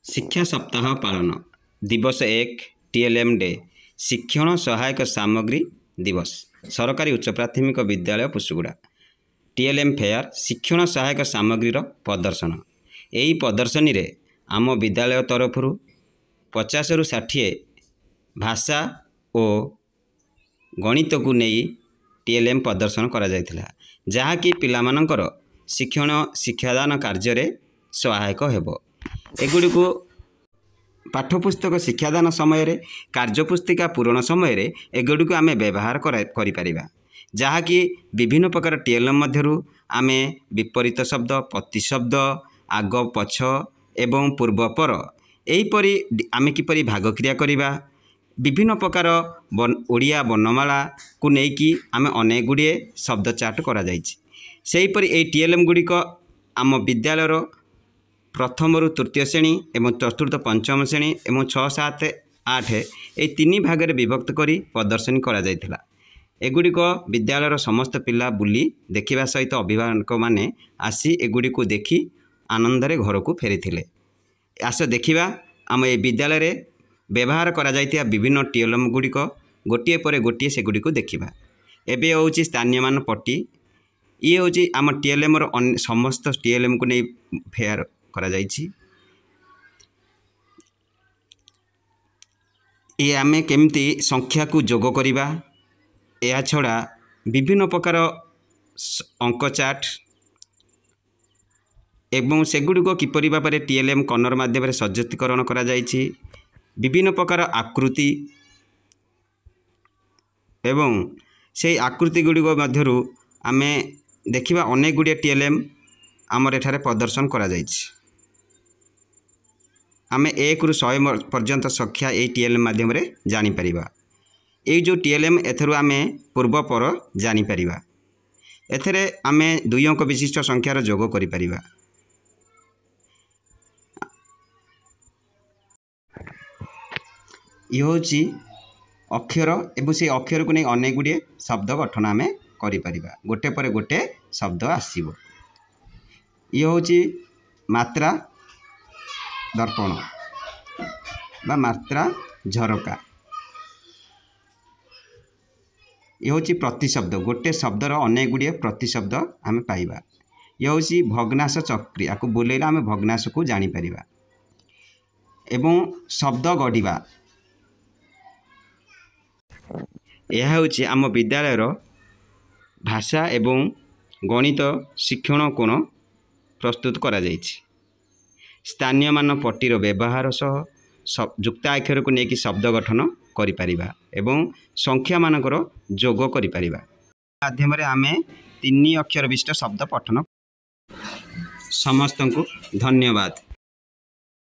शिक्षा सप्ताह पालन दिवस 1 टीएलएम डे शिक्षण सहायक सामग्री दिवस सरकारी उच्च प्राथमिक विद्यालय पुसुगुड़ा टीएलएम फेयर शिक्षण सहायक सामग्री प्रदर्शन। यही प्रदर्शनी रे आम विद्यालय तरफ 50 रु 60 भाषा और गणित को नहीं टीएलएम प्रदर्शन करा जायथिला, जहाँकि पिलामानंकर शिक्षादान कार्य सहायक हेबो। एगुड़ी को पाठ्यपुस्तक शिक्षादान समय कार्यपुस्तिका पूरण समय एगुड़ी को आम व्यवहार करिपरिबा, जहाँकि विभिन्न प्रकार टीएलएम मध्यरु आमे विपरीत शब्द, प्रतिशब्द, आग पछ एवं पूर्व पर एहीपरि आमे किपरि भाग क्रिया करिबा, विभिन्न प्रकार ओडिया वर्णमाला को नेकी आमे अनेक गुड़िए शब्द चार्ट करा जाइछि। सेहीपरि एही टीएलएम गुड़िक आम विद्यालय प्रथम रु तृतीय श्रेणी एवं चतुर्थ पंचम श्रेणी एवं 6, 7, 8 ये 3 भाग में विभक्त करी प्रदर्शनी करा जायथिला। एगुड़िक विद्यालय समस्त पिला बुली देखिबा सहित अभिभावक माने आसी एगुड़ी को देखी आनंदरे घर को फेरी। आस देखिबा आम ए विद्यालय रे व्यवहार करा जायतिया विभिन्न टीएलएम गुड़िक गोटे पर गोटे से गुड़ी को देखिबा। एबे होची स्थानीय मान पट्टी, ये होची आम टीएलएम रो समस्त टीएलएम को नहीं फेयर करा जायछि। ये आमे केमती संख्या को जोग करिबा, या छड़ा विभिन्न प्रकार अंक चार्ट एवं सेगुड़िक किपरि भाबरे टीएलएम कर्नर माध्यम सशक्तिकरण करा जायछि। विभिन्न प्रकार आकृति एवं से आकृति गुड़िक मध्यरु आमे देखिबा अनेक गुड़िए टीएलएम आमर एठारे प्रदर्शन करा जायछि। आमे 1 रु 100 पर्यंत संख्या ए टीएलएम माध्यम रे जानि परिबा। ए जो टीएलएम एथरु आमे पूर्व पर जानि परिबा। एथरे आमे 2 अंक विशिष्ट संख्यार जोग करि परिबा। ये होची अक्षर एवं से अक्षर को नहीं अनेक गुड़िए शब्द गठन आमे करि परिबा, गोटे पर गोटे शब्द आसीबो। ये होची मात्रा दर्पण बा मात्रा झरका। ये होची प्रतिशब्द, गोटे शब्दर अनेक गुड़िए प्रतिशब्द आमे पाइबा। ये होची भग्नाश चक्री, आपको बोलेला आमे भग्नाश को जानि परिबा। एवं शब्द गढ़िबा, यह होची आम विद्यालयर भाषा एवं गणित शिक्षण कोण प्रस्तुत करा जायछि। स्थानीय मान पट्टीर व्यवहार सह युक्ताक्षर को लेकिन शब्द गठन करिपरिबा एवं संख्या मानकर जोग करिपरिबा। माध्यम रे आमे 3 अक्षर विशिष्ट शब्द पठन। समस्त को धन्यवाद।